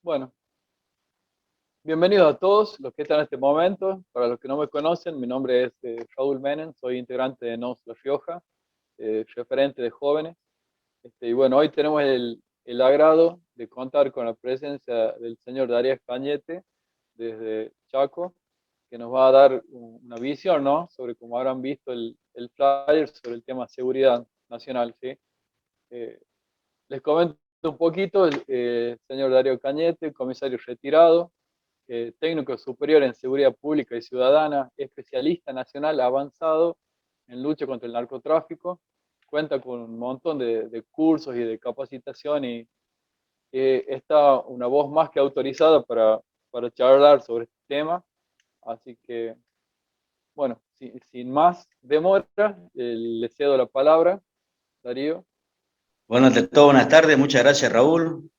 Bueno, bienvenidos a todos los que están en este momento. Para los que no me conocen, mi nombre es Raúl Menem, soy integrante de NOS La Rioja, referente de jóvenes. Y bueno, hoy tenemos el agrado de contar con la presencia del señor Darío Cañete desde Chaco, que nos va a dar una visión, ¿no? Sobre cómo habrán visto el flyer sobre el tema seguridad nacional, ¿sí? Eh, Les comento un poquito, el señor Darío Cañete, comisario retirado, técnico superior en seguridad pública y ciudadana, especialista nacional avanzado en lucha contra el narcotráfico, cuenta con un montón de cursos y de capacitación y está una voz más que autorizada para charlar sobre este tema. Así que, bueno, sin más demora, le cedo la palabra, Darío. Bueno, ante todo, buenas tardes, muchas gracias Raúl.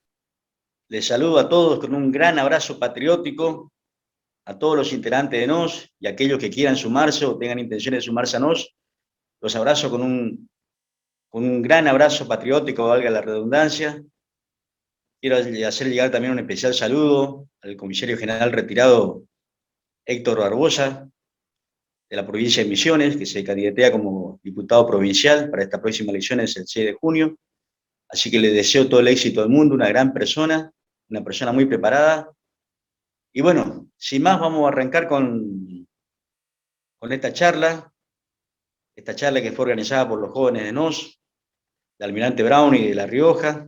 Les saludo a todos con un gran abrazo patriótico, a todos los integrantes de NOS y a aquellos que quieran sumarse o tengan intención de sumarse a NOS. Los abrazo con un gran abrazo patriótico, valga la redundancia. Quiero hacer llegar también un especial saludo al comisario general retirado Héctor Barbosa, de la provincia de Misiones, que se candidatea como diputado provincial para esta próxima elección, es el 6 de junio. Así que le deseo todo el éxito del mundo, una gran persona, una persona muy preparada. Y bueno, sin más, vamos a arrancar con esta charla que fue organizada por los jóvenes de NOS, de Almirante Brown y de La Rioja.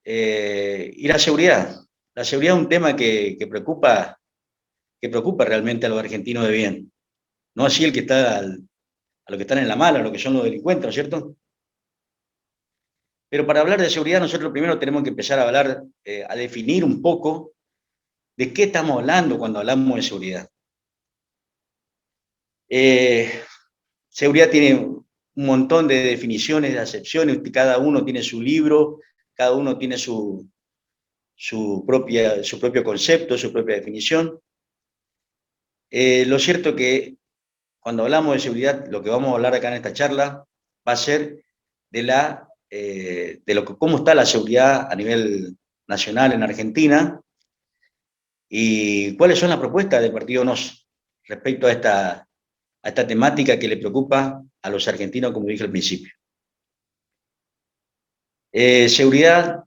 Y la seguridad. La seguridad es un tema que preocupa realmente a los argentinos de bien. No así el que está a los que están en la mala, a los que son los delincuentes, ¿no es cierto? Pero para hablar de seguridad, nosotros primero tenemos que empezar a hablar, a definir un poco de qué estamos hablando cuando hablamos de seguridad. Seguridad tiene un montón de definiciones, de acepciones, cada uno tiene su libro, cada uno tiene su propio concepto, su propia definición. Lo cierto es que cuando hablamos de seguridad, lo que vamos a hablar acá en esta charla va a ser cómo está la seguridad a nivel nacional en Argentina y cuáles son las propuestas del Partido NOS respecto a esta temática que le preocupa a los argentinos, como dije al principio. Seguridad,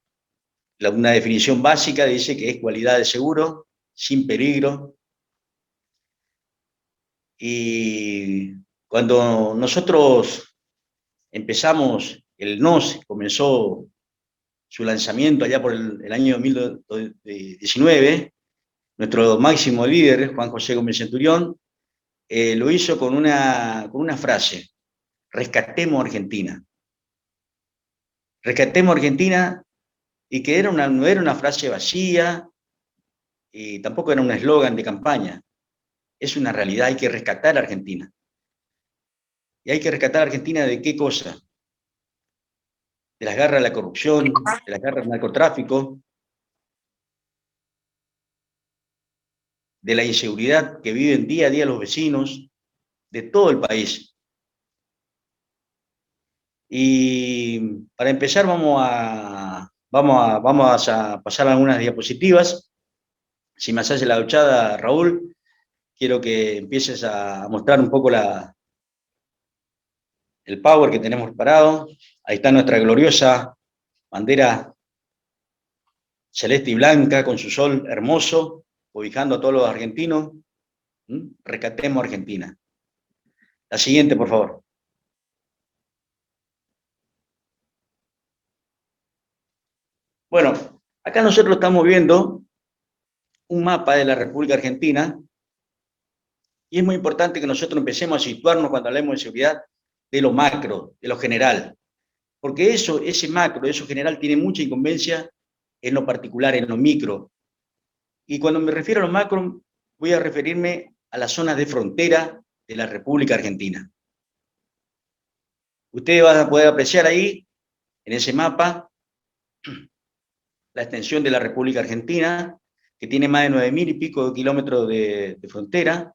una definición básica dice que es cualidad de seguro, sin peligro. Y cuando nosotros empezamos, el NOS comenzó su lanzamiento allá por el año 2019, nuestro máximo líder, Juan José Gómez Centurión, lo hizo con una frase: rescatemos Argentina. Rescatemos Argentina, y que no era una frase vacía, y tampoco era un eslogan de campaña. Es una realidad, hay que rescatar a Argentina. ¿Y hay que rescatar a Argentina de qué cosa? De las garras de la corrupción, de las garras del narcotráfico, de la inseguridad que viven día a día los vecinos de todo el país. Y para empezar vamos a pasar algunas diapositivas. Si me haces la duchada, Raúl, quiero que empieces a mostrar un poco el power que tenemos preparado. Ahí está nuestra gloriosa bandera celeste y blanca con su sol hermoso, cobijando a todos los argentinos. Rescatemos Argentina. La siguiente, por favor. Bueno, acá nosotros estamos viendo un mapa de la República Argentina y es muy importante que nosotros empecemos a situarnos cuando hablemos de seguridad de lo macro, de lo general, porque ese macro, eso general tiene mucha incumbencia en lo particular, en lo micro. Y cuando me refiero a lo macro, voy a referirme a las zonas de frontera de la República Argentina. Ustedes van a poder apreciar ahí, en ese mapa, la extensión de la República Argentina, que tiene más de 9.000 y pico de kilómetros de frontera,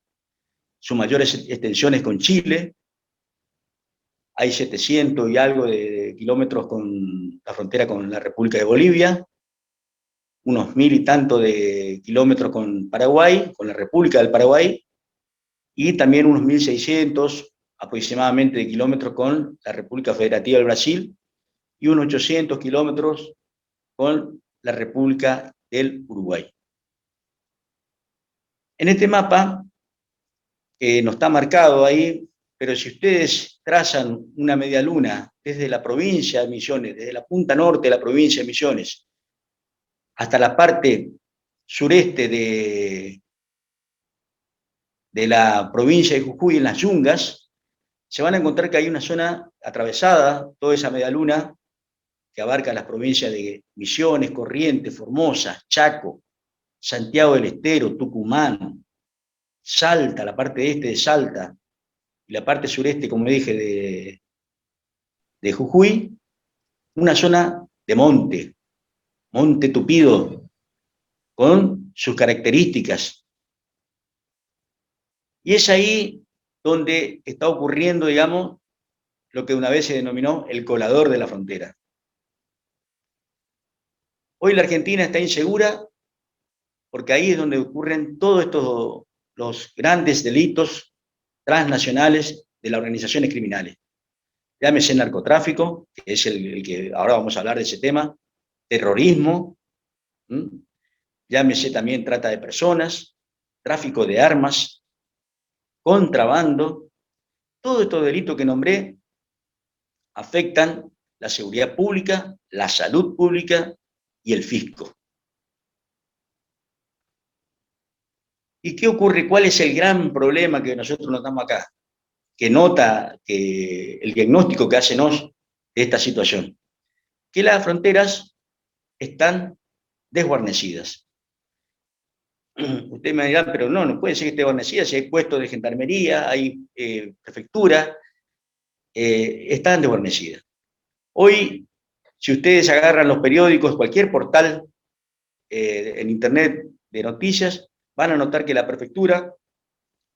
sus mayores extensiones con Chile, hay 700 y algo de kilómetros con la frontera con la República de Bolivia, unos 1.000 y tanto de kilómetros con Paraguay, con la República del Paraguay, y también unos 1.600 aproximadamente de kilómetros con la República Federativa del Brasil, y unos 800 kilómetros con la República del Uruguay. En este mapa, no está marcado ahí, pero si ustedes trazan una media luna desde la provincia de Misiones, desde la punta norte de la provincia de Misiones, hasta la parte sureste de la provincia de Jujuy, en las Yungas, se van a encontrar que hay una zona atravesada, toda esa media luna, que abarca las provincias de Misiones, Corrientes, Formosa, Chaco, Santiago del Estero, Tucumán, Salta, la parte este de Salta, y la parte sureste, como dije, de Jujuy, una zona de monte, monte tupido, con sus características. Y es ahí donde está ocurriendo, digamos, lo que una vez se denominó el colador de la frontera. Hoy la Argentina está insegura porque ahí es donde ocurren todos estos, los grandes delitos transnacionales de las organizaciones criminales. Llámese narcotráfico, que es el que ahora vamos a hablar de ese tema, terrorismo, llámese también trata de personas, tráfico de armas, contrabando, todos estos delitos que nombré afectan la seguridad pública, la salud pública y el fisco. ¿Y qué ocurre? ¿Cuál es el gran problema que nosotros notamos acá? Que nota que el diagnóstico que hace NOS de esta situación. Que las fronteras están desguarnecidas. Ustedes me dirán, pero no puede ser que esté guarnecida si hay puestos de gendarmería, hay prefectura, están desguarnecidas. Hoy, si ustedes agarran los periódicos, cualquier portal en internet de noticias, van a notar que la Prefectura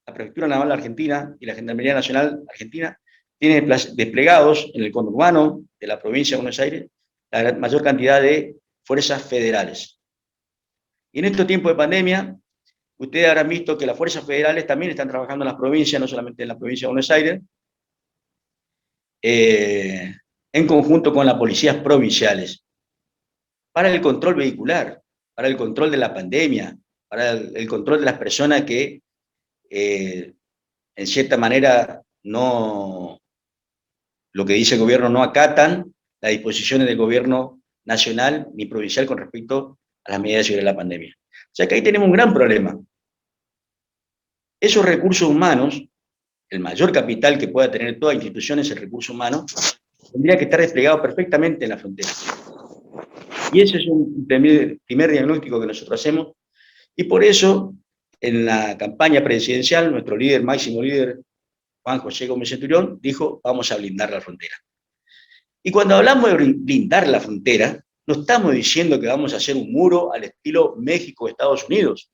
Naval Argentina y la Gendarmería Nacional Argentina tienen desplegados en el conurbano de la provincia de Buenos Aires la mayor cantidad de fuerzas federales. Y en estos tiempos de pandemia, ustedes habrán visto que las fuerzas federales también están trabajando en las provincias, no solamente en la provincia de Buenos Aires, en conjunto con las policías provinciales, para el control vehicular, para el control de la pandemia, para el control de las personas que, en cierta manera, no, lo que dice el gobierno, no acatan las disposiciones del gobierno nacional ni provincial con respecto a las medidas sobre la pandemia. O sea que ahí tenemos un gran problema. Esos recursos humanos, el mayor capital que pueda tener toda institución es el recurso humano, tendría que estar desplegado perfectamente en la frontera. Y ese es un primer diagnóstico que nosotros hacemos, y por eso, en la campaña presidencial, nuestro líder, máximo líder, Juan José Gómez Centurión, dijo, vamos a blindar la frontera. Y cuando hablamos de blindar la frontera, no estamos diciendo que vamos a hacer un muro al estilo México-Estados Unidos.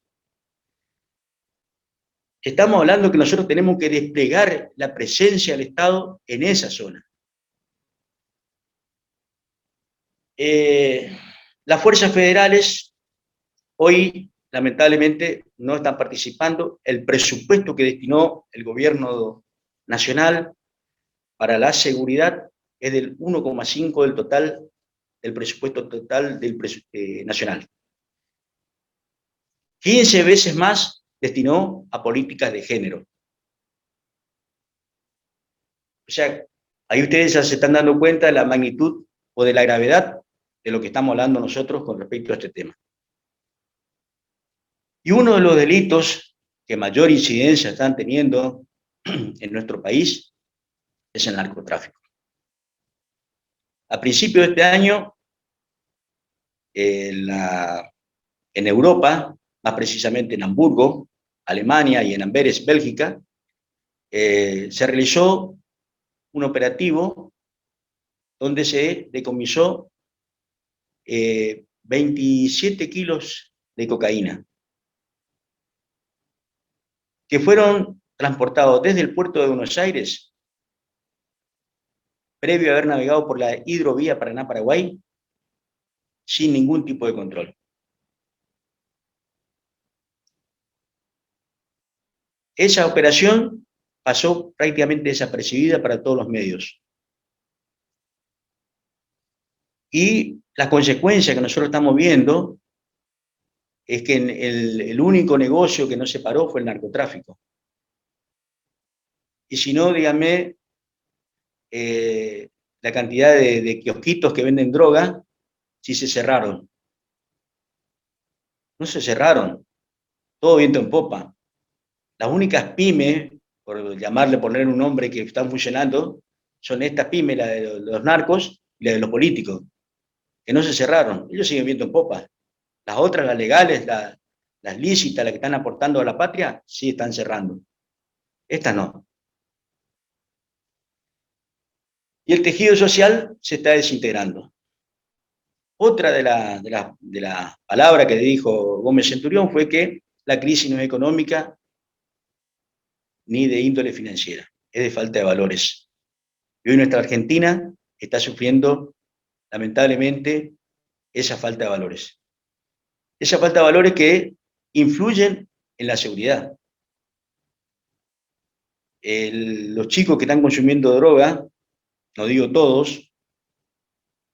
Estamos hablando que nosotros tenemos que desplegar la presencia del Estado en esa zona. Las fuerzas federales hoy, lamentablemente, no están participando. El presupuesto que destinó el gobierno nacional para la seguridad es del 1,5% del total, del presupuesto total del nacional. 15 veces más destinó a políticas de género. O sea, ahí ustedes ya se están dando cuenta de la magnitud o de la gravedad de lo que estamos hablando nosotros con respecto a este tema. Y uno de los delitos que mayor incidencia están teniendo en nuestro país es el narcotráfico. A principios de este año, en Europa, más precisamente en Hamburgo, Alemania, y en Amberes, Bélgica, se realizó un operativo donde se decomisó 27 kilos de cocaína, que fueron transportados desde el puerto de Buenos Aires, previo a haber navegado por la hidrovía Paraná-Paraguay, sin ningún tipo de control. Esa operación pasó prácticamente desapercibida para todos los medios. Y la consecuencia que nosotros estamos viendo es que el único negocio que no se paró fue el narcotráfico. Y si no, díganme la cantidad de kiosquitos que venden droga, si se cerraron. No se cerraron, todo viento en popa. Las únicas pymes, por llamarle, poner un nombre, que están funcionando, son estas pymes, la de los narcos y la de los políticos, que no se cerraron. Ellos siguen viento en popa. Las otras, las legales, las lícitas, las que están aportando a la patria, sí están cerrando. Estas no. Y el tejido social se está desintegrando. Otra de las palabras que dijo Gómez Centurión fue que la crisis no es económica ni de índole financiera, es de falta de valores. Y hoy nuestra Argentina está sufriendo, lamentablemente, esa falta de valores. Esa falta de valores que influyen en la seguridad. Los chicos que están consumiendo droga, no digo todos,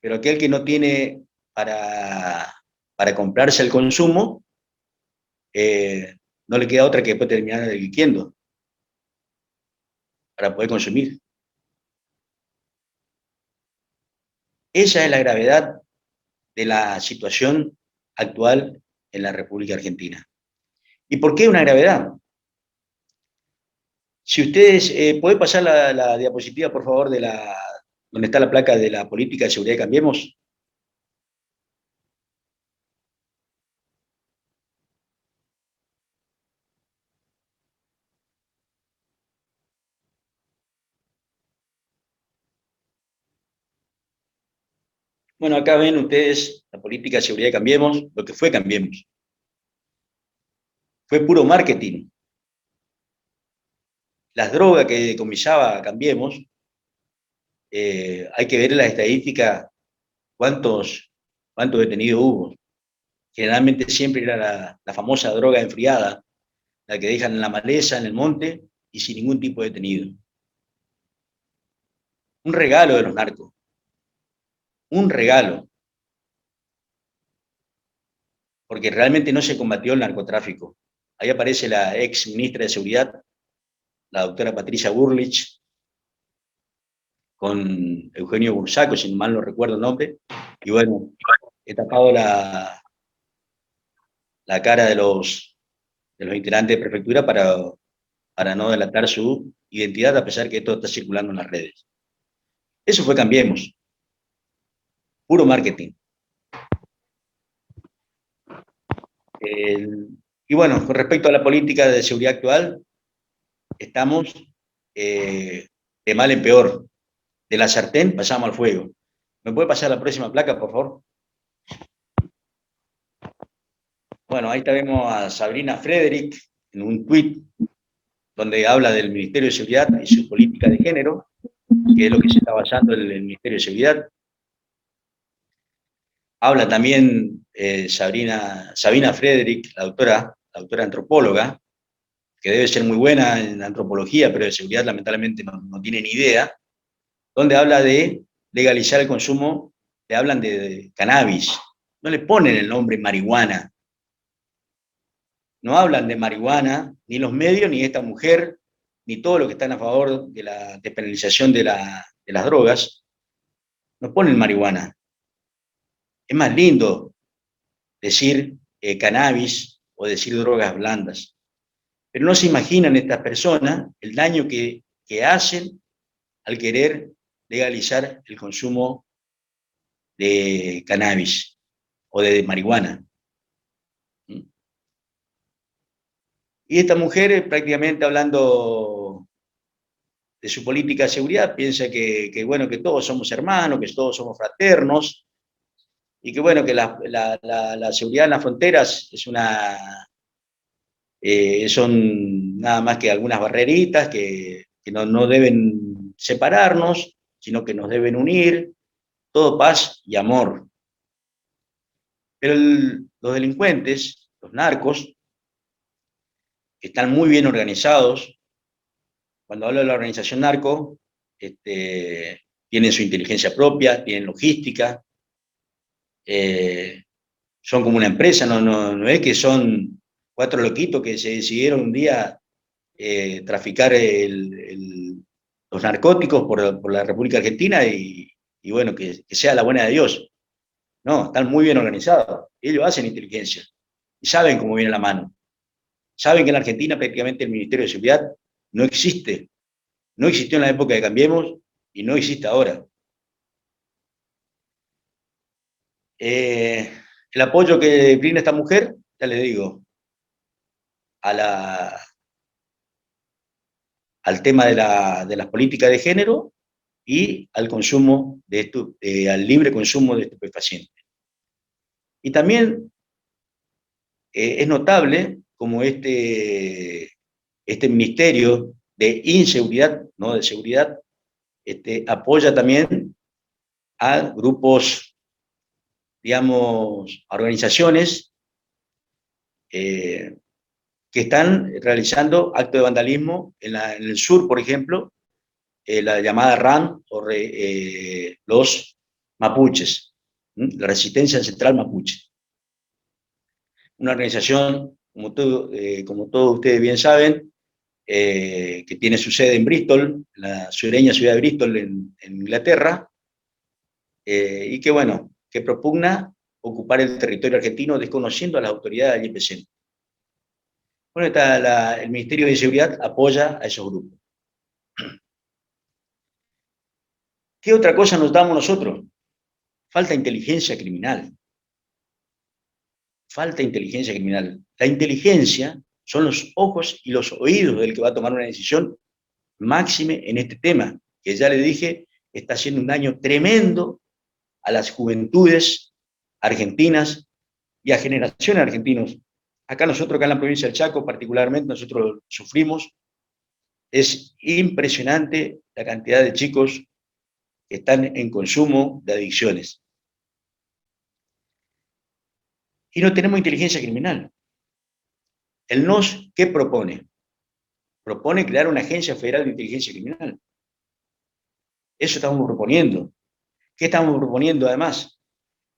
pero aquel que no tiene para comprarse el consumo, no le queda otra que después terminar delinquiendo para poder consumir. Esa es la gravedad de la situación actual en la República Argentina. ¿Y por qué una gravedad? Si ustedes, ¿puede pasar la diapositiva, por favor, donde está la placa de la política de seguridad de Cambiemos? Bueno, acá ven ustedes la política de seguridad de Cambiemos, lo que fue Cambiemos. Fue puro marketing. Las drogas que decomisaba Cambiemos, hay que ver en las estadísticas cuántos detenidos hubo. Generalmente siempre era la famosa droga enfriada, la que dejan en la maleza, en el monte, y sin ningún tipo de detenido. Un regalo de los narcos. Un regalo. Porque realmente no se combatió el narcotráfico. Ahí aparece la ex ministra de Seguridad, la doctora Patricia Burlich, con Eugenio Bursaco, si mal no recuerdo el nombre, y bueno, he tapado la cara de los integrantes de prefectura para no delatar su identidad, a pesar que todo está circulando en las redes. Eso fue Cambiemos. Puro marketing. Y bueno, con respecto a la política de seguridad actual, estamos de mal en peor. De la sartén pasamos al fuego. ¿Me puede pasar la próxima placa, por favor? Bueno, ahí vemos a Sabrina Frederick en un tuit donde habla del Ministerio de Seguridad y su política de género, que es lo que se está basando en el Ministerio de Seguridad. Habla también Sabina Frederick, la autora antropóloga, que debe ser muy buena en antropología, pero de seguridad lamentablemente no tiene ni idea, donde habla de legalizar el consumo, le hablan de cannabis, no le ponen el nombre marihuana, no hablan de marihuana, ni los medios, ni esta mujer, ni todos los que están a favor de la despenalización de las drogas, no ponen marihuana. Es más lindo decir cannabis o decir drogas blandas. Pero no se imaginan estas personas el daño que hacen al querer legalizar el consumo de cannabis o de marihuana. Y esta mujer, prácticamente hablando de su política de seguridad, piensa que bueno, que todos somos hermanos, que todos somos fraternos, y que bueno, que la seguridad en las fronteras es son nada más que algunas barreritas que no deben separarnos, sino que nos deben unir, todo paz y amor. Pero los delincuentes, los narcos, están muy bien organizados. Cuando hablo de la organización narco, tienen su inteligencia propia, tienen logística, son como una empresa, no es que son cuatro loquitos que se decidieron un día traficar los narcóticos por la República Argentina y bueno, que sea la buena de Dios. No, están muy bien organizados. Ellos hacen inteligencia y saben cómo viene la mano. Saben que en la Argentina prácticamente el Ministerio de Seguridad no existe. No existió en la época de Cambiemos y no existe ahora. El apoyo que brinda esta mujer, ya les digo, a al tema de las políticas de género y al consumo al libre consumo de estupefacientes. Y también es notable como este Ministerio de Inseguridad, no de Seguridad, apoya también a grupos, digamos, a organizaciones que están realizando actos de vandalismo en el sur, por ejemplo, la llamada RAM o los mapuches, la Resistencia Ancestral Mapuche. Una organización, como todos ustedes bien saben, que tiene su sede en Bristol, la sureña ciudad de Bristol en Inglaterra, y que, bueno, que propugna ocupar el territorio argentino desconociendo a las autoridades allí presentes. Bueno, el Ministerio de Seguridad apoya a esos grupos. ¿Qué otra cosa nos damos nosotros? Falta inteligencia criminal. Falta inteligencia criminal. La inteligencia son los ojos y los oídos del que va a tomar una decisión máxime en este tema, que ya le dije, está haciendo un daño tremendo a las juventudes argentinas y a generaciones argentinos. Acá nosotros, acá en la provincia del Chaco, particularmente, nosotros sufrimos. Es impresionante la cantidad de chicos que están en consumo de adicciones. Y no tenemos inteligencia criminal. El NOS, ¿qué propone? Propone crear una agencia federal de inteligencia criminal. Eso estamos proponiendo. ¿Qué estamos proponiendo además?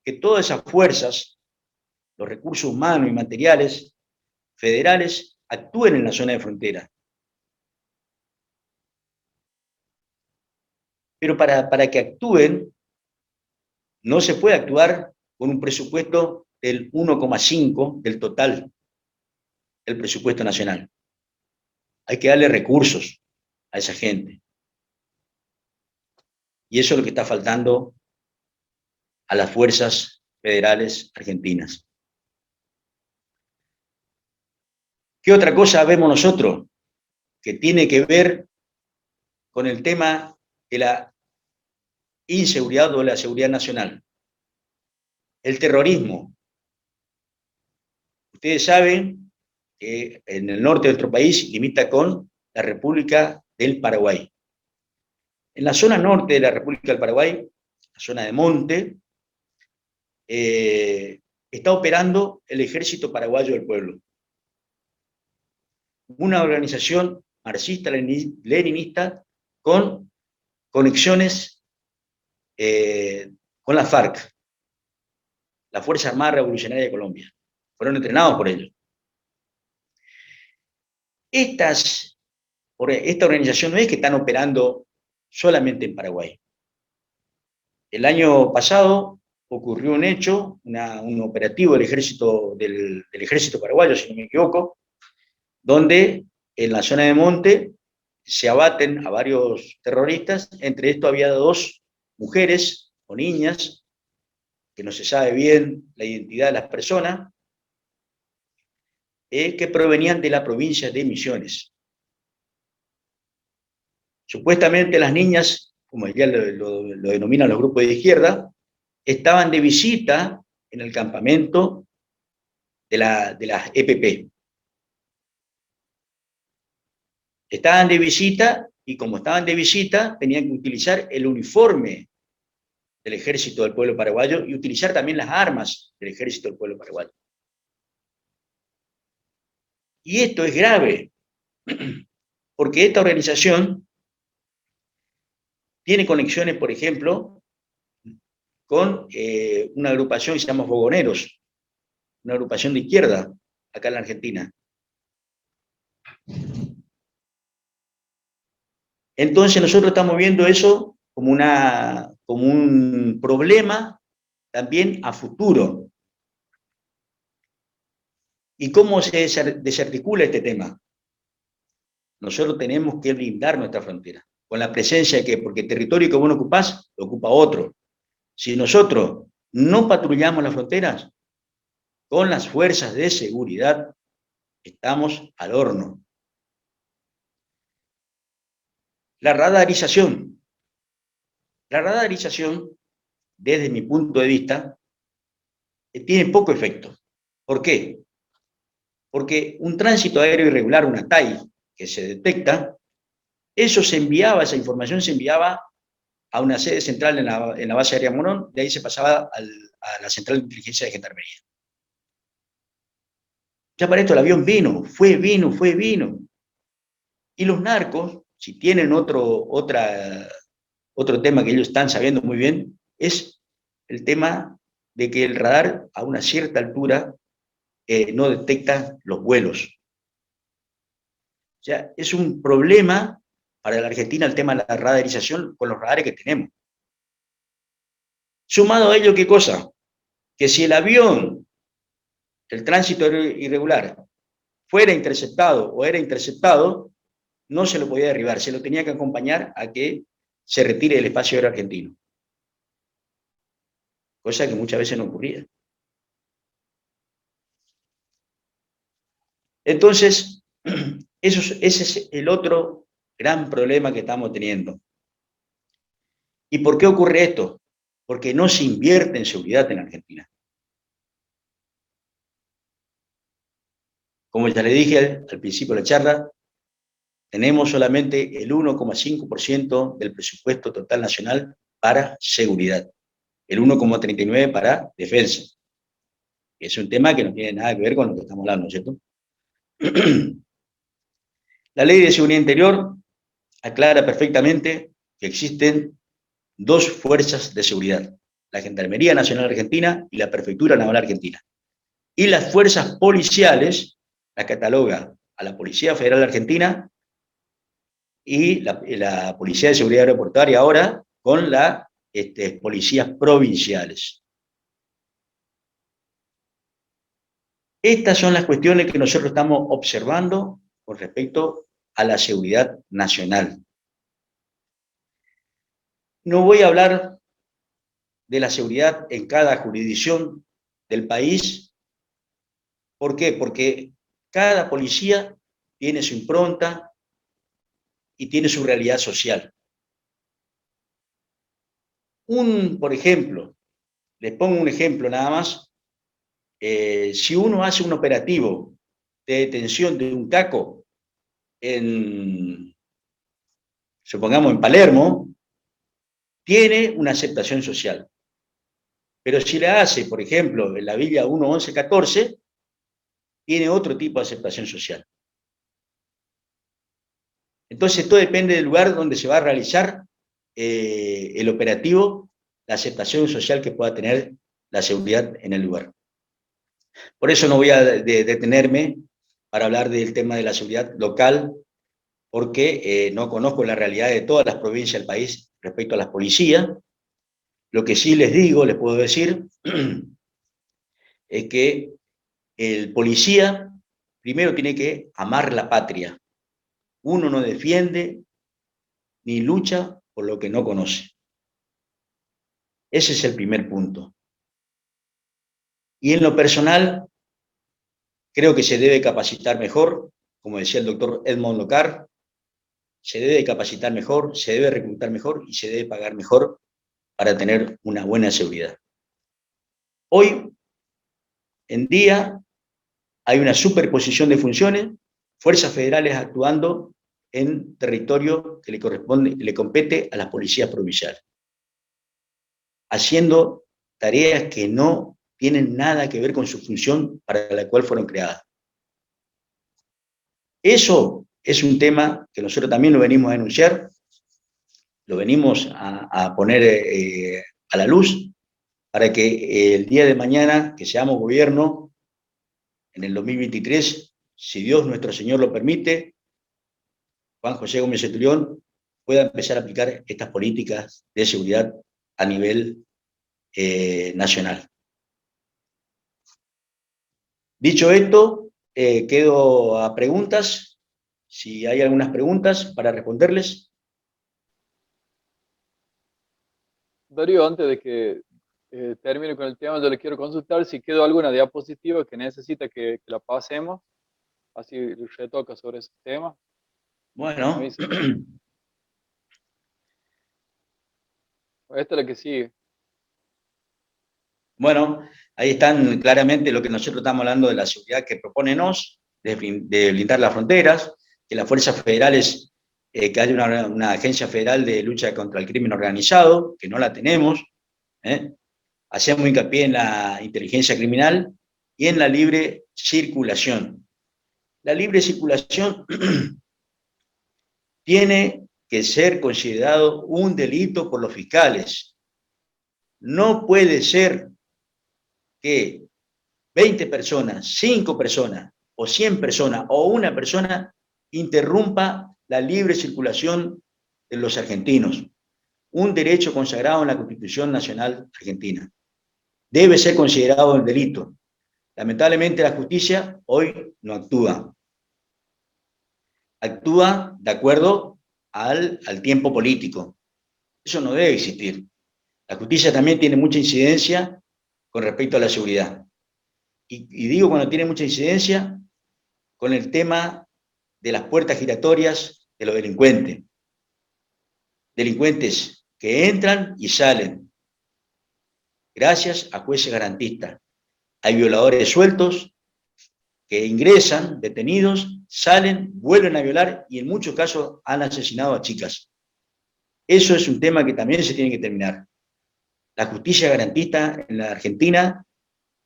Que todas esas fuerzas, los recursos humanos y materiales federales, actúen en la zona de frontera. Pero para que actúen, no se puede actuar con un presupuesto del 1,5 del total del presupuesto nacional. Hay que darle recursos a esa gente. Y eso es lo que está faltando a las fuerzas federales argentinas. ¿Qué otra cosa vemos nosotros que tiene que ver con el tema de la inseguridad o de la seguridad nacional? El terrorismo. Ustedes saben que en el norte de nuestro país limita con la República del Paraguay. En la zona norte de la República del Paraguay, la zona de monte, está operando el Ejército Paraguayo del Pueblo, una organización marxista-leninista con conexiones con la FARC, la Fuerza Armada Revolucionaria de Colombia. Fueron entrenados por ellos. Esta organización no es que están operando solamente en Paraguay. El año pasado ocurrió un hecho, un operativo del ejército paraguayo, si no me equivoco, donde en la zona de monte se abaten a varios terroristas. Entre estos había 2 mujeres o niñas, que no se sabe bien la identidad de las personas, que provenían de la provincia de Misiones. Supuestamente las niñas, como ya lo denominan los grupos de izquierda, estaban de visita en el campamento de las EPP. Estaban de visita y como estaban de visita tenían que utilizar el uniforme del Ejército del Pueblo Paraguayo y utilizar también las armas del Ejército del Pueblo Paraguayo. Y esto es grave, porque esta organización tiene conexiones, por ejemplo, con una agrupación que se llama Fogoneros, una agrupación de izquierda acá en la Argentina. Entonces nosotros estamos viendo eso como un problema también a futuro. ¿Y cómo se desarticula este tema? Nosotros tenemos que blindar nuestra frontera, con la presencia de que, porque el territorio que vos no ocupás, lo ocupa otro. Si nosotros no patrullamos las fronteras, con las fuerzas de seguridad, estamos al horno. La radarización. La radarización, desde mi punto de vista, tiene poco efecto. ¿Por qué? Porque un tránsito aéreo irregular, una TAI, que se detecta, esa información se enviaba a una sede central en la base aérea Morón, de ahí se pasaba a la central de inteligencia de Gendarmería. Ya para esto el avión vino. Y los narcos, si tienen otro tema que ellos están sabiendo muy bien, es el tema de que el radar a una cierta altura no detecta los vuelos. O sea, es un problema para la Argentina el tema de la radarización con los radares que tenemos. Sumado a ello, ¿qué cosa? Que si el avión, el tránsito irregular, fuera interceptado o era interceptado, no se lo podía derribar, se lo tenía que acompañar a que se retire del espacio aéreo argentino. Cosa que muchas veces no ocurría. Entonces, ese es el otro gran problema que estamos teniendo. ¿Y por qué ocurre esto? Porque no se invierte en seguridad en Argentina. Como ya le dije al principio de la charla, tenemos solamente el 1,5% del presupuesto total nacional para seguridad, el 1,39% para defensa. Es un tema que no tiene nada que ver con lo que estamos hablando, ¿cierto? La Ley de Seguridad Interior aclara perfectamente que existen dos fuerzas de seguridad, la Gendarmería Nacional Argentina y la Prefectura Naval Argentina. Y las fuerzas policiales las cataloga a la Policía Federal Argentina y la Policía de Seguridad Aeroportuaria ahora con las policías provinciales. Estas son las cuestiones que nosotros estamos observando con respecto a la seguridad nacional. No voy a hablar de la seguridad en cada jurisdicción del país. ¿Por qué? Porque cada policía tiene su impronta y tiene su realidad social. Por ejemplo, les pongo un ejemplo nada más. Si uno hace un operativo de detención de un caco supongamos en Palermo, tiene una aceptación social. Pero si la hace, por ejemplo, en la Villa 1-11-14, tiene otro tipo de aceptación social. Entonces, todo depende del lugar donde se va a realizar el operativo, la aceptación social que pueda tener la seguridad en el lugar. Por eso no voy a detenerme para hablar del tema de la seguridad local, porque no conozco la realidad de todas las provincias del país respecto a las policías. Lo que sí les puedo decir, es que el policía primero tiene que amar la patria. Uno no defiende ni lucha por lo que no conoce. Ese es el primer punto. Y en lo personal, creo que se debe capacitar mejor, como decía el doctor Edmond Locard, se debe capacitar mejor, se debe reclutar mejor y se debe pagar mejor para tener una buena seguridad. Hoy en día hay una superposición de funciones, fuerzas federales actuando en territorio que le compete a las policías provinciales, haciendo tareas que no tienen nada que ver con su función para la cual fueron creadas. Eso es un tema que nosotros también lo venimos a denunciar, lo venimos a poner a la luz, para que el día de mañana, que seamos gobierno, en el 2023, si Dios nuestro Señor lo permite, Juan José Gómez Centurión pueda empezar a aplicar estas políticas de seguridad a nivel nacional. Dicho esto, quedo a preguntas, si hay algunas preguntas para responderles. Darío, antes de que termine con el tema, yo le quiero consultar si quedó alguna diapositiva que necesita que la pasemos, así retoca sobre ese tema. Bueno, Esta es la que sigue. bueno, ahí están claramente lo que nosotros estamos hablando de la seguridad que propone NOS, de blindar las fronteras, que las fuerzas federales, que haya una agencia federal de lucha contra el crimen organizado, que no la tenemos. Hacemos hincapié en la inteligencia criminal y en la libre circulación. La libre circulación tiene que ser considerado un delito por los fiscales. No puede ser que 20 personas, 5 personas, o 100 personas, o una persona interrumpa la libre circulación de los argentinos. Un derecho consagrado en la Constitución Nacional Argentina. Debe ser considerado un delito. Lamentablemente la justicia hoy no actúa. Actúa de acuerdo al tiempo político. Eso no debe existir. La justicia también tiene mucha incidencia con respecto a la seguridad. Y digo cuando tiene mucha incidencia con el tema de las puertas giratorias de los delincuentes. Delincuentes que entran y salen gracias a jueces garantistas. Hay violadores sueltos que ingresan, detenidos, salen, vuelven a violar y en muchos casos han asesinado a chicas. Eso es un tema que también se tiene que terminar. La justicia garantista en la Argentina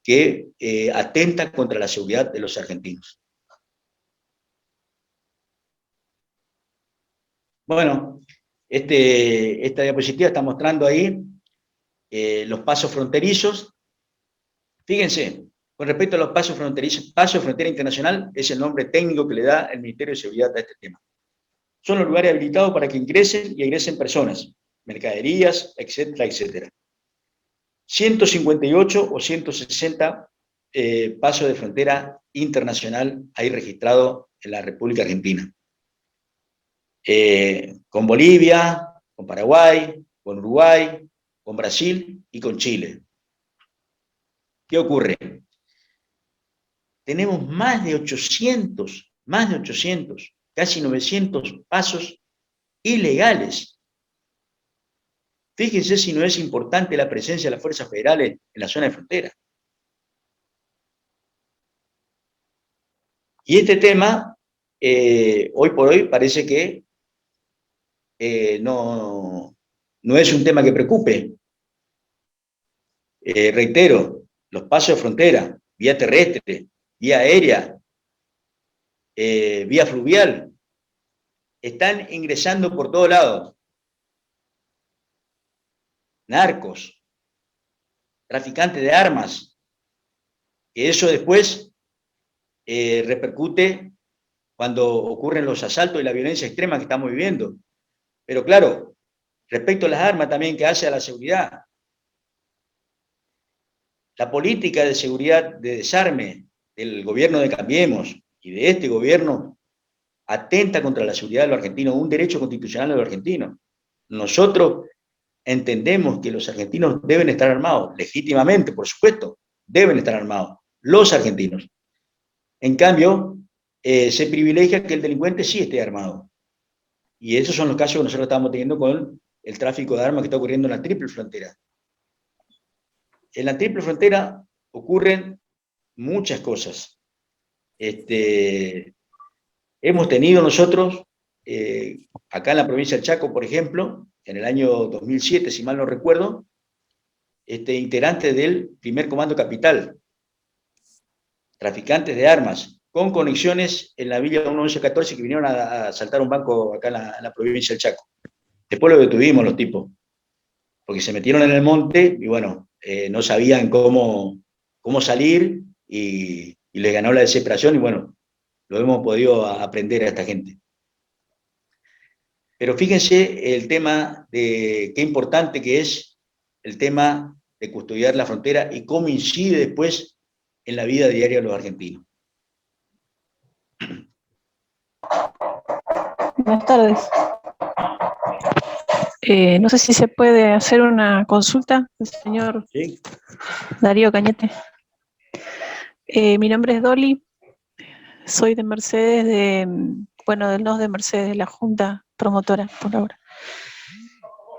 que atenta contra la seguridad de los argentinos. Bueno, esta diapositiva está mostrando ahí los pasos fronterizos. Fíjense, con respecto a los pasos fronterizos, paso de frontera internacional es el nombre técnico que le da el Ministerio de Seguridad a este tema. Son los lugares habilitados para que ingresen y egresen personas, mercaderías, etcétera, etcétera. 158 o 160 pasos de frontera internacional hay registrado en la República Argentina. Con Bolivia, con Paraguay, con Uruguay, con Brasil y con Chile. ¿Qué ocurre? Tenemos más de 800, casi 900 pasos ilegales. Fíjense si no es importante la presencia de las fuerzas federales en la zona de frontera. Y este tema, hoy por hoy, parece que no es un tema que preocupe. Reitero, los pasos de frontera, vía terrestre, vía aérea, vía fluvial, están ingresando por todos lados. Narcos, traficantes de armas, que eso después repercute cuando ocurren los asaltos y la violencia extrema que estamos viviendo. Pero claro, respecto a las armas también que hace a la seguridad, la política de seguridad de desarme del gobierno de Cambiemos y de este gobierno atenta contra la seguridad de los argentinos, un derecho constitucional de los argentinos. Nosotros entendemos que los argentinos deben estar armados, legítimamente, por supuesto, deben estar armados, los argentinos. En cambio, se privilegia que el delincuente sí esté armado. Y esos son los casos que nosotros estamos teniendo con el tráfico de armas que está ocurriendo en la triple frontera. en la triple frontera ocurren muchas cosas. Hemos tenido nosotros, acá en la provincia del Chaco, por ejemplo, en el año 2007, si mal no recuerdo, integrantes del primer comando capital, traficantes de armas, con conexiones en la Villa 1114 que vinieron a asaltar un banco acá en la provincia del Chaco. Después lo detuvimos los tipos, porque se metieron en el monte y bueno, no sabían cómo salir y les ganó la desesperación y bueno, lo hemos podido aprender a esta gente. Pero fíjense el tema de qué importante que es el tema de custodiar la frontera y cómo incide después en la vida diaria de los argentinos. Buenas tardes. No sé si se puede hacer una consulta, el señor ¿Sí? Darío Cañete. Mi nombre es Dolly, soy de Mercedes, bueno, del NOS de Mercedes, de la Junta Promotora, por ahora.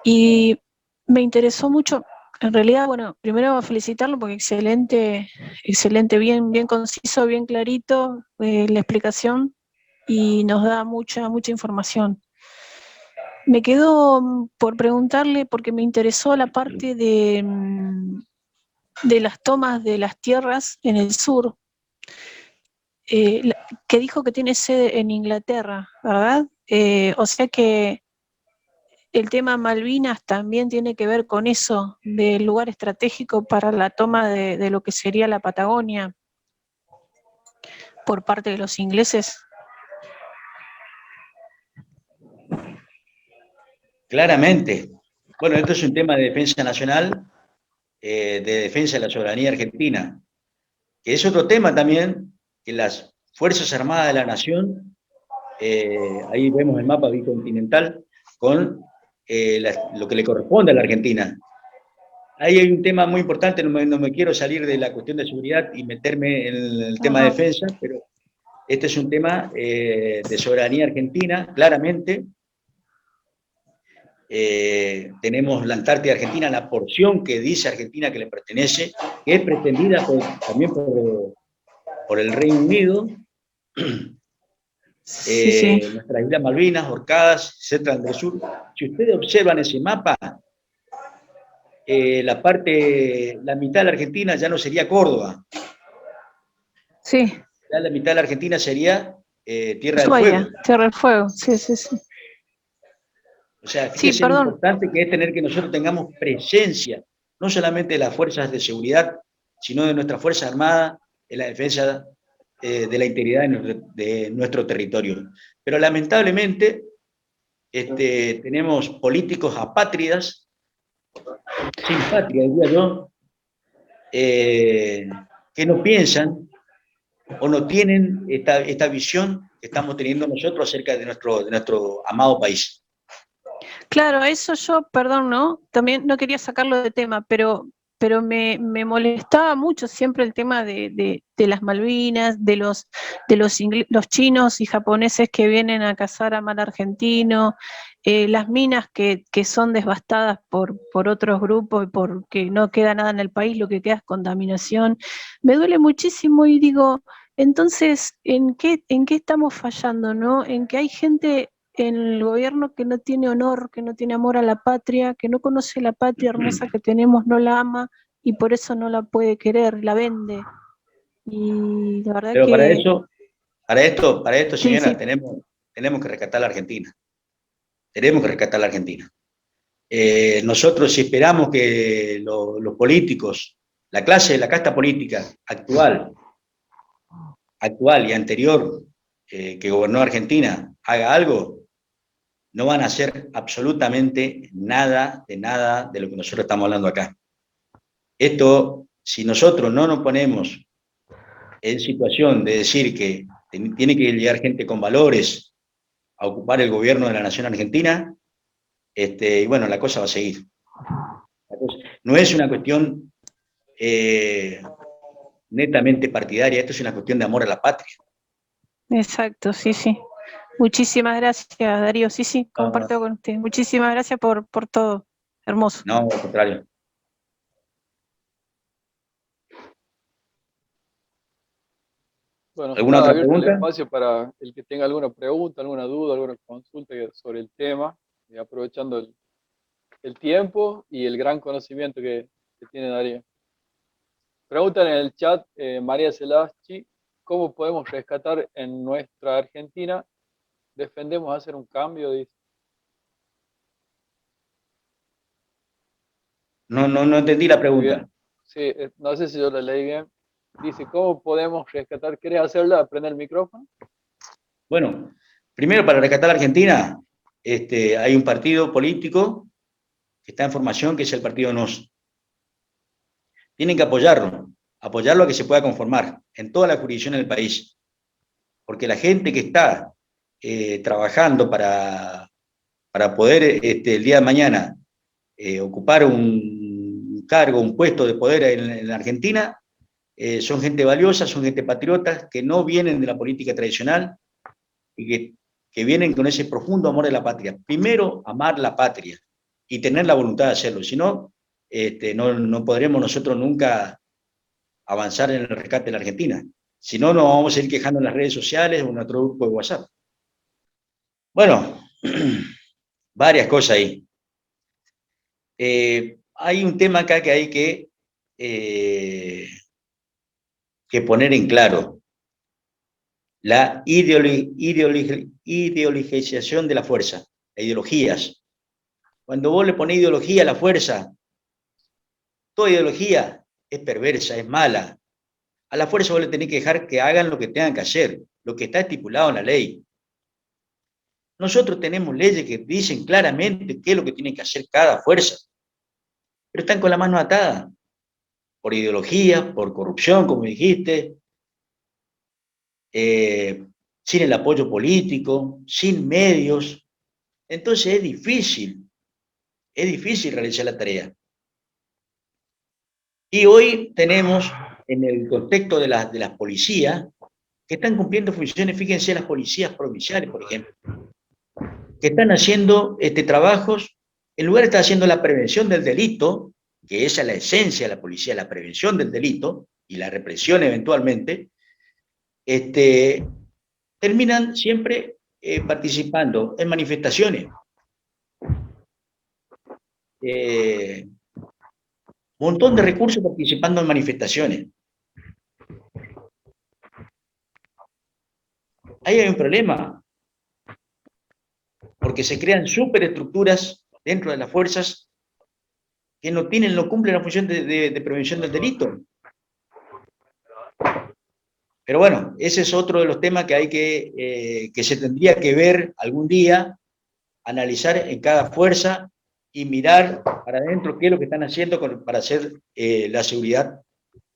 Y me interesó mucho, en realidad, bueno, primero felicitarlo porque excelente, bien conciso, bien clarito la explicación y nos da mucha información. Me quedo por preguntarle, porque me interesó la parte de las tomas de las tierras en el sur, que dijo que tiene sede en Inglaterra, ¿verdad? O sea que el tema Malvinas también tiene que ver con eso, del lugar estratégico para la toma de lo que sería la Patagonia por parte de los ingleses. Claramente. Bueno, esto es un tema de defensa nacional, de defensa de la soberanía argentina, que es otro tema también que las Fuerzas Armadas de la Nación, ahí vemos el mapa bicontinental, con lo que le corresponde a la Argentina. Ahí hay un tema muy importante, no me quiero salir de la cuestión de seguridad y meterme en el tema de defensa, pero este es un tema de soberanía argentina, claramente. Tenemos la Antártida Argentina, la porción que dice Argentina que le pertenece, que es pretendida también por el Reino Unido. Sí. Nuestras Islas Malvinas, Orcadas, Central del Sur. Si ustedes observan ese mapa, la mitad de la Argentina ya no sería Córdoba. Sí. Ya la mitad de la Argentina sería Tierra del Ushuaia, Fuego. Tierra del Fuego, sí. O sea, fíjense lo importante que es tener que nosotros tengamos presencia, no solamente de las fuerzas de seguridad, sino de nuestra Fuerza Armada en la defensa de la integridad de nuestro territorio. Pero lamentablemente tenemos políticos apátridas, sin patria, diría yo, que no piensan o no tienen esta visión que estamos teniendo nosotros acerca de nuestro amado país. Claro, eso yo, perdón, ¿no? También no quería sacarlo de tema, pero me molestaba mucho siempre el tema de las Malvinas, de los chinos y japoneses que vienen a cazar a mar argentino, las minas que son devastadas por otros grupos y porque no queda nada en el país, lo que queda es contaminación. Me duele muchísimo y digo, entonces, ¿en qué estamos fallando, no? En que hay gente en el gobierno que no tiene honor, que no tiene amor a la patria, que no conoce la patria hermosa que tenemos, no la ama y por eso no la puede querer, la vende. Y la verdad Pero que... para esto, señora, sí. tenemos que rescatar la Argentina. Tenemos que rescatar la Argentina. Nosotros, si esperamos que los políticos, la casta política actual y anterior que gobernó Argentina haga algo, no van a hacer absolutamente nada de lo que nosotros estamos hablando acá. Esto, si nosotros no nos ponemos en situación de decir que tiene que llegar gente con valores a ocupar el gobierno de la nación argentina, y bueno, la cosa va a seguir. No es una cuestión netamente partidaria, esto es una cuestión de amor a la patria. Exacto, sí. Muchísimas gracias, Darío. Sí, comparto con usted. Muchísimas gracias por todo. Hermoso. No, al contrario. Bueno, ¿Alguna está otra abierto el pregunta? espacio para el que tenga alguna pregunta, alguna duda, alguna consulta sobre el tema, aprovechando el tiempo y el gran conocimiento que tiene Darío. Preguntan en el chat, María Celaschi, ¿cómo podemos rescatar en nuestra Argentina? Defendemos hacer un cambio, dice. No entendí la Muy pregunta. bien. Sí, no sé si yo la leí bien. Dice, ¿cómo podemos rescatar? ¿Querés hacerla? ¿Prender el micrófono? Bueno, primero para rescatar a Argentina, hay un partido político que está en formación, que es el partido NOS. Tienen que apoyarlo a que se pueda conformar en todas las jurisdicciones del país, porque la gente que está trabajando para poder el día de mañana ocupar un cargo, un puesto de poder en la Argentina, son gente valiosa, son gente patriota, que no vienen de la política tradicional y que vienen con ese profundo amor de la patria. Primero, amar la patria y tener la voluntad de hacerlo, si no, no podremos nosotros nunca avanzar en el rescate de la Argentina. Si no, nos vamos a ir quejando en las redes sociales o en nuestro grupo de WhatsApp. Bueno, varias cosas ahí. Hay un tema acá que hay que poner en claro. La ideologización de la fuerza, ideologías. Cuando vos le ponés ideología a la fuerza, toda ideología es perversa, es mala. A la fuerza vos le tenés que dejar que hagan lo que tengan que hacer, lo que está estipulado en la ley. Nosotros tenemos leyes que dicen claramente qué es lo que tiene que hacer cada fuerza, pero están con la mano atada, por ideología, por corrupción, como dijiste, sin el apoyo político, sin medios. Entonces es difícil realizar la tarea. Y hoy tenemos, en el contexto de las policías, que están cumpliendo funciones, fíjense las policías provinciales, por ejemplo, que están haciendo trabajos, en lugar de estar haciendo la prevención del delito, que esa es la esencia de la policía, la prevención del delito y la represión eventualmente, terminan siempre participando en manifestaciones. Montón de recursos participando en manifestaciones. Ahí hay un problema, porque se crean superestructuras dentro de las fuerzas que no cumplen la función de prevención del delito. Pero bueno, ese es otro de los temas que hay que se tendría que ver algún día, analizar en cada fuerza y mirar para adentro qué es lo que están haciendo para hacer la seguridad,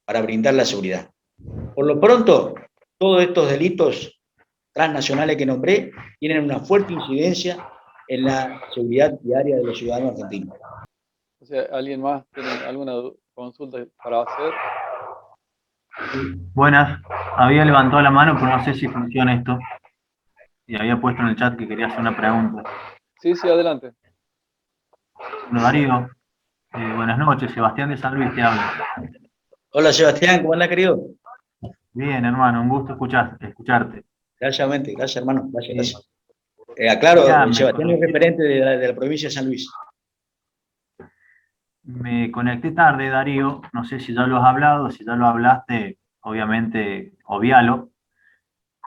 para brindar la seguridad. Por lo pronto, todos estos delitos transnacionales que nombré tienen una fuerte incidencia en la seguridad diaria de los ciudadanos argentinos. O sea, ¿alguien más tiene alguna consulta para hacer? Buenas, había levantado la mano, pero no sé si funciona esto. Y había puesto en el chat que quería hacer una pregunta. Sí, adelante. Bueno, Darío, buenas noches, Sebastián de San Luis te habla. Hola Sebastián, ¿cómo andás, querido? Bien, hermano, un gusto escucharte. Gracias hermano, gracias. Aclaro, Mirá, Sebastián es referente de la provincia de San Luis. Me conecté tarde, Darío, no sé si ya lo has hablado, si ya lo hablaste, obviamente, obvialo.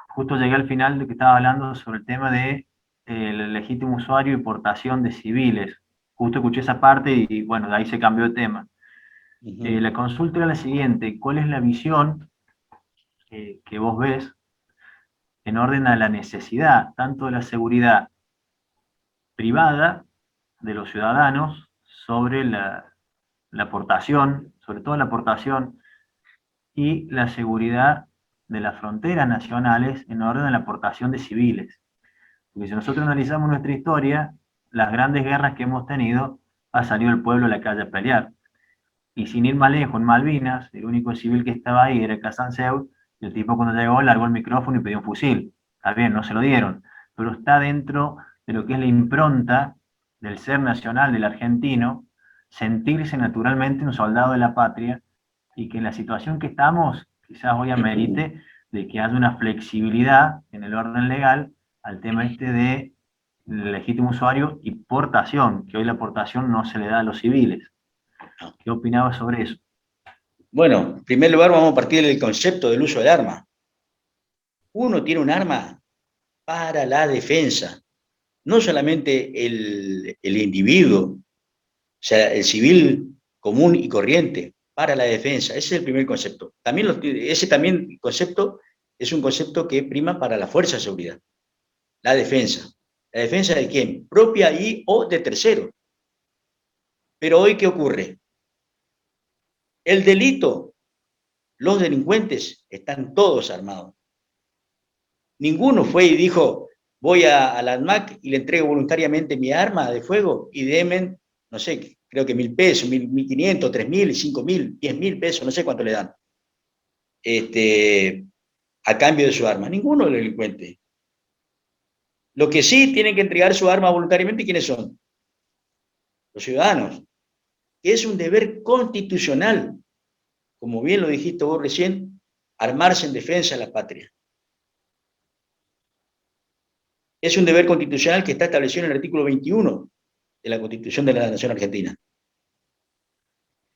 Justo llegué al final de que estaba hablando sobre el tema de el legítimo usuario y portación de civiles. Justo escuché esa parte y bueno, de ahí se cambió de tema. La consulta era la siguiente: ¿cuál es la visión que vos ves en orden a la necesidad tanto de la seguridad privada de los ciudadanos sobre la aportación, sobre todo la aportación, y la seguridad de las fronteras nacionales en orden a la aportación de civiles? Porque si nosotros analizamos nuestra historia, las grandes guerras que hemos tenido, ha salido el pueblo a la calle a pelear. Y sin ir más lejos, en Malvinas, el único civil que estaba ahí era Casanseu, y el tipo cuando llegó largó el micrófono y pidió un fusil. Está bien, no se lo dieron, pero está dentro de lo que es la impronta del ser nacional del argentino, sentirse naturalmente un soldado de la patria, y que en la situación que estamos, quizás hoy amerite de que haya una flexibilidad en el orden legal al tema este de legítimo usuario y portación, que hoy la portación no se le da a los civiles. ¿Qué opinaba sobre eso? Bueno, en primer lugar vamos a partir del concepto del uso del arma. Uno tiene un arma para la defensa, no solamente el individuo, o sea, el civil común y corriente, para la defensa. Ese es el primer concepto. Ese también concepto es un concepto que prima para la fuerza de seguridad, la defensa. ¿La defensa de quién? Propia y o de tercero. Pero hoy, ¿qué ocurre? El delito, los delincuentes están todos armados. Ninguno fue y dijo, voy a la ANMAC y le entrego voluntariamente mi arma de fuego y denme, no sé, creo que 1.000 pesos, 1.500, 3.000, 5.000, 10.000 pesos, no sé cuánto le dan, a cambio de su arma. Ninguno de los delincuentes. Lo que sí tienen que entregar su arma voluntariamente, ¿quiénes son? Los ciudadanos. Es un deber constitucional, como bien lo dijiste vos recién, armarse en defensa de la patria. Es un deber constitucional que está establecido en el artículo 21 de la Constitución de la Nación Argentina.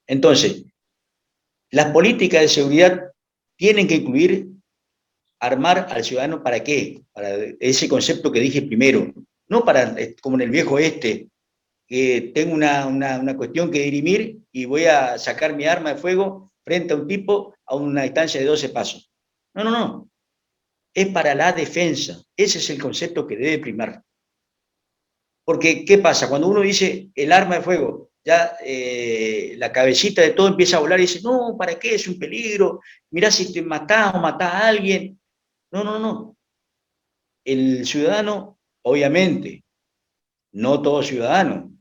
Entonces, las políticas de seguridad tienen que incluir armar al ciudadano, ¿para qué? Para ese concepto que dije primero, no para, como en el viejo oeste, que tengo una cuestión que dirimir y voy a sacar mi arma de fuego frente a un tipo a una distancia de 12 pasos. No, no, no. Es para la defensa. Ese es el concepto que debe primar. Porque, ¿qué pasa? Cuando uno dice el arma de fuego, ya la cabecita de todo empieza a volar y dice, no, ¿para qué? Es un peligro. Mirá si te matás o matás a alguien. No, no, no. El ciudadano, obviamente, no todo ciudadano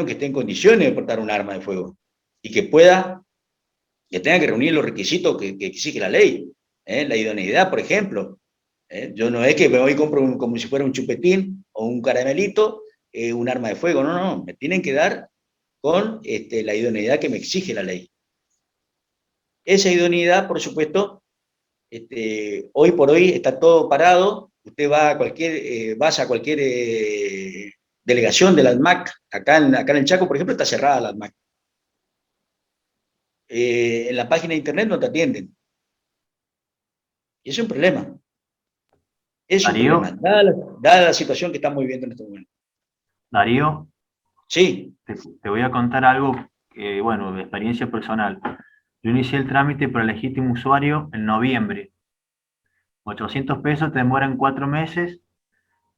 que esté en condiciones de portar un arma de fuego y que tenga que reunir los requisitos que exige la ley. La idoneidad, por ejemplo. Yo no es que me voy y compro como si fuera un chupetín o un caramelito, un arma de fuego. No, no, me tienen que dar con la idoneidad que me exige la ley. Esa idoneidad, por supuesto, hoy por hoy está todo parado. Usted va a cualquier delegación de la ANMAC, acá en el Chaco, por ejemplo, está cerrada la ANMAC. En la página de internet no te atienden. Y es un problema. Es un Darío, problema, dada la situación que estamos viviendo en este momento. Darío, Sí. te voy a contar algo que, bueno, de experiencia personal. Yo inicié el trámite para el legítimo usuario en noviembre. 800 pesos te demoran 4 meses.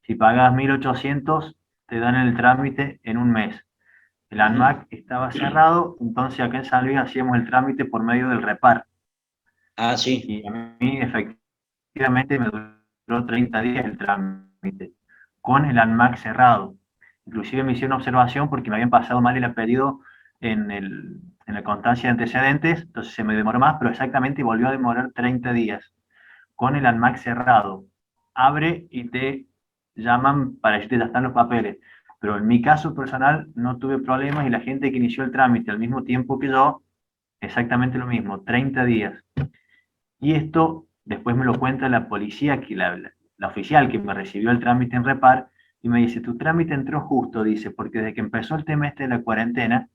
Si pagas 1.800, te dan el trámite en un mes. El ANMAC estaba cerrado, entonces acá en San Luis hacíamos el trámite por medio del REPAR. Ah, sí. Y a mí efectivamente me duró 30 días el trámite, con el ANMAC cerrado. Inclusive me hicieron observación porque me habían pasado mal el apellido en la constancia de antecedentes, entonces se me demoró más, pero exactamente volvió a demorar 30 días, con el ANMAC cerrado. Abre y te llaman para decirte ya están los papeles. Pero en mi caso personal no tuve problemas y la gente que inició el trámite al mismo tiempo que yo, exactamente lo mismo, 30 días. Y esto después me lo cuenta la policía, la oficial que me recibió el trámite en Repar, y me dice, tu trámite entró justo, dice, porque desde que empezó el tema este de la cuarentena,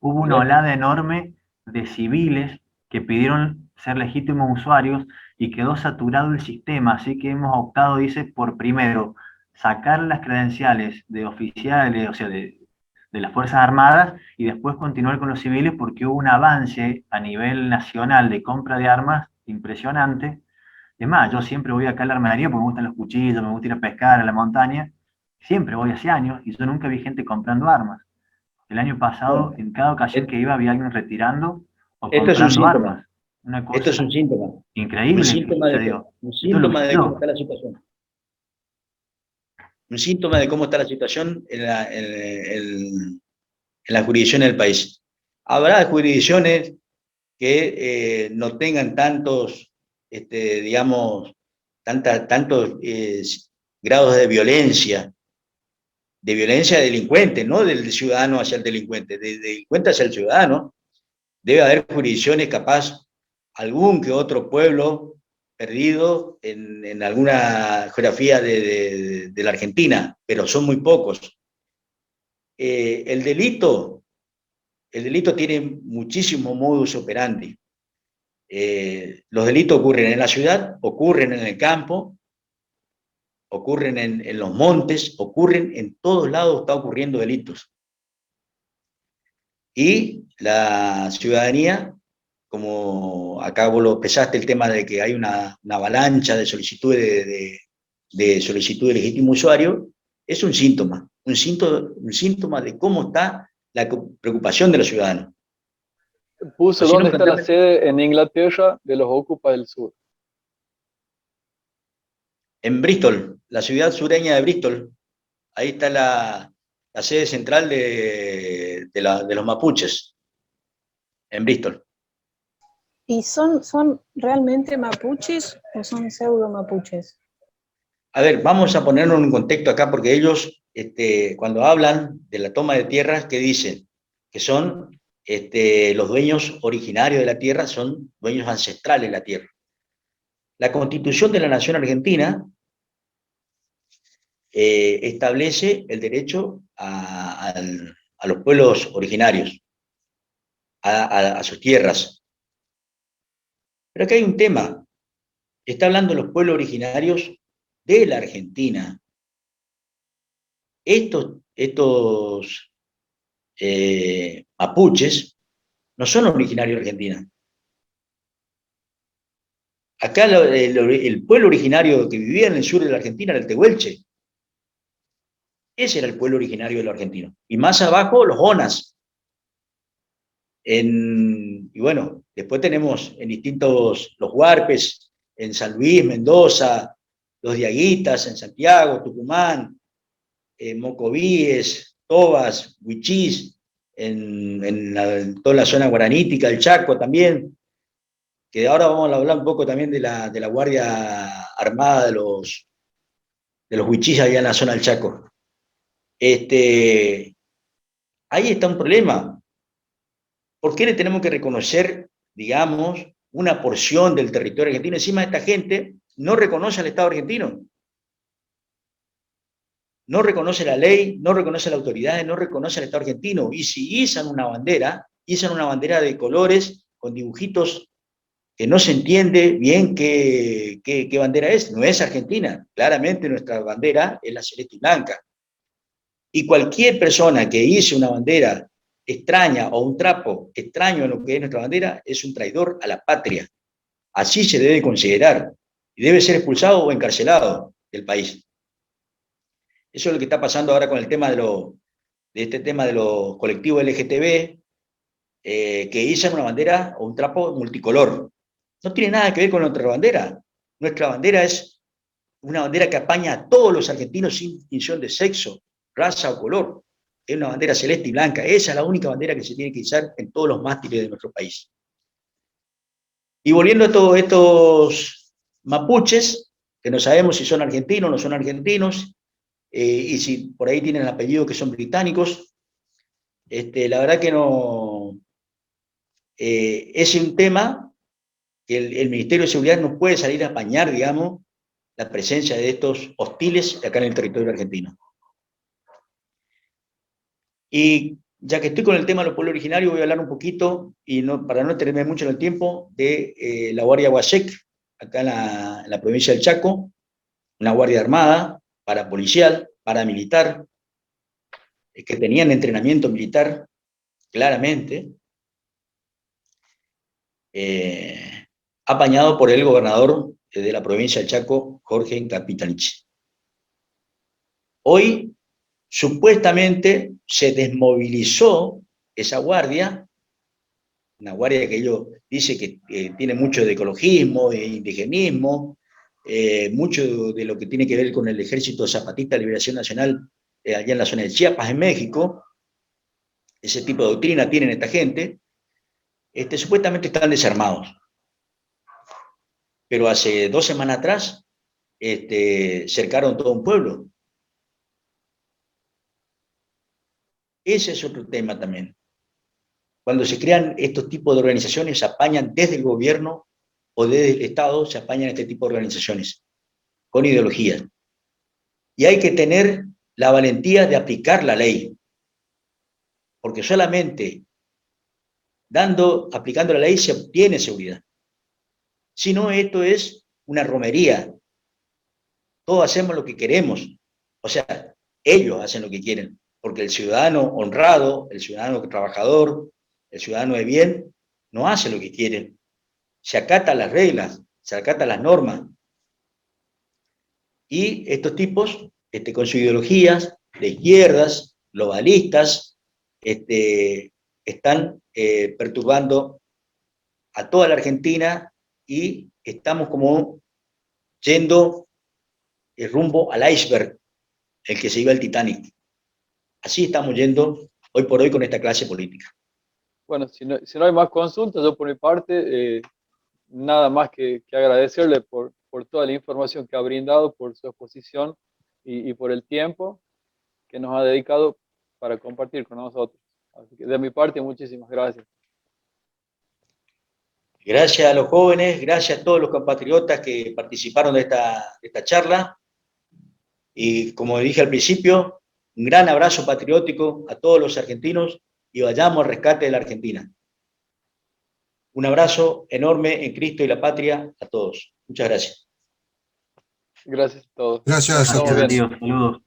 hubo una olada enorme de civiles que pidieron ser legítimos usuarios y quedó saturado el sistema, así que hemos optado, dice, por primero sacar las credenciales de oficiales, o sea, de las Fuerzas Armadas, y después continuar con los civiles porque hubo un avance a nivel nacional de compra de armas impresionante. Es más, yo siempre voy acá a la armería porque me gustan los cuchillos, me gusta ir a pescar a la montaña, siempre voy hace años y yo nunca vi gente comprando armas. El año pasado, Bueno, en cada ocasión que iba, había alguien retirando o esto es un comprando síntoma. armas. Una Esto es cosa un síntoma. increíble. Un síntoma te digo. de cómo está la situación. Un síntoma de cómo está la situación en la jurisdicción del país. Habrá jurisdicciones que no tengan tantos, digamos, tantos grados de violencia delincuente, no del ciudadano hacia el delincuente, del delincuente hacia el ciudadano. Debe haber jurisdicciones capaz algún que otro pueblo perdido en alguna geografía de la Argentina, pero son muy pocos. El delito tiene muchísimo modus operandi. Los delitos ocurren en la ciudad, ocurren en el campo, ocurren en los montes, ocurren en todos lados, está ocurriendo delitos. Y la ciudadanía, como acá vos lo pesaste el tema de que hay una avalancha de solicitudes de solicitud de legítimo usuario, es un síntoma de cómo está la preocupación de los ciudadanos. Puse dónde está la sede en Inglaterra de los Ocupas del Sur. En Bristol, la ciudad sureña de Bristol, ahí está la sede central de los mapuches, en Bristol. ¿Y son realmente mapuches o son pseudo mapuches? A ver, vamos a ponernos en un contexto acá, porque ellos, cuando hablan de la toma de tierras, ¿qué dicen? Que son los dueños originarios de la tierra, son dueños ancestrales de la tierra. La Constitución de la Nación Argentina establece el derecho a los pueblos originarios, a sus tierras. Pero aquí hay un tema. Está hablando de los pueblos originarios de la Argentina. Estos mapuches no son originarios de Argentina. Acá el pueblo originario que vivía en el sur de la Argentina era el Tehuelche. Ese era el pueblo originario de los argentinos. Y más abajo, los Onas. Y bueno, después tenemos en distintos, los Huarpes, en San Luis, Mendoza, los Diaguitas, en Santiago, Tucumán, Mocovíes, Tobas, Huichís, en toda la zona guaranítica, el Chaco también, que ahora vamos a hablar un poco también de la Guardia Armada de los Huichís allá en la zona del Chaco. Ahí está un problema. ¿Por qué le tenemos que reconocer, digamos, una porción del territorio argentino? Encima esta gente no reconoce al Estado argentino. No reconoce la ley, no reconoce las autoridades, no reconoce al Estado argentino. Y si izan una bandera de colores con dibujitos que no se entiende bien qué bandera es. No es Argentina. Claramente nuestra bandera es la celeste y blanca. Y cualquier persona que hice una bandera extraña o un trapo extraño en lo que es nuestra bandera es un traidor a la patria. Así se debe considerar. Y debe ser expulsado o encarcelado del país. Eso es lo que está pasando ahora con el tema de este tema de los colectivos LGTB, que izan una bandera o un trapo multicolor. No tiene nada que ver con nuestra bandera. Nuestra bandera es una bandera que apaña a todos los argentinos sin distinción de sexo, raza o color. Es una bandera celeste y blanca. Esa es la única bandera que se tiene que izar en todos los mástiles de nuestro país. Y volviendo a todos estos mapuches, que no sabemos si son argentinos o no son argentinos, y si por ahí tienen el apellido que son británicos, la verdad que no... es un tema que el Ministerio de Seguridad no puede salir a apañar, digamos, la presencia de estos hostiles acá en el territorio argentino. Y ya que estoy con el tema de los pueblos originarios, voy a hablar un poquito, y para no extenderme mucho en el tiempo, de la Guardia Guasec, acá en la provincia del Chaco, una guardia armada, parapolicial, paramilitar, que tenían entrenamiento militar, claramente, apañado por el gobernador de la provincia del Chaco, Jorge Capitanich. Hoy, supuestamente, se desmovilizó esa guardia, una guardia que ellos dicen que tiene mucho de ecologismo, de indigenismo, mucho de lo que tiene que ver con el Ejército Zapatista de Liberación Nacional, allá en la zona de Chiapas, en México. Ese tipo de doctrina tienen esta gente. Supuestamente están desarmados. Pero hace 2 semanas atrás cercaron todo un pueblo. Ese es otro tema también. cuando se crean estos tipos de organizaciones, se apañan desde el gobierno o desde el Estado, se apañan este tipo de organizaciones, con ideologías. Y hay que tener la valentía de aplicar la ley, porque solamente aplicando la ley se obtiene seguridad. Si no, esto es una romería. Todos hacemos lo que queremos. O sea, ellos hacen lo que quieren, porque el ciudadano honrado, el ciudadano trabajador, el ciudadano de bien, no hace lo que quiere. Se acata las reglas, se acata las normas. Y estos tipos, con sus ideologías de izquierdas, globalistas, están perturbando a toda la Argentina y estamos como yendo rumbo al iceberg, el que se iba al Titanic. Así estamos yendo hoy por hoy con esta clase política. Bueno, si no hay más consultas, yo por mi parte, nada más que agradecerle por toda la información que ha brindado, por su exposición y por el tiempo que nos ha dedicado para compartir con nosotros. Así que de mi parte, muchísimas gracias. Gracias a los jóvenes, gracias a todos los compatriotas que participaron de esta charla. Y como dije al principio, un gran abrazo patriótico a todos los argentinos y vayamos al rescate de la Argentina. Un abrazo enorme en Cristo y la patria a todos. Muchas gracias. Gracias a todos. Gracias a todos. Saludos.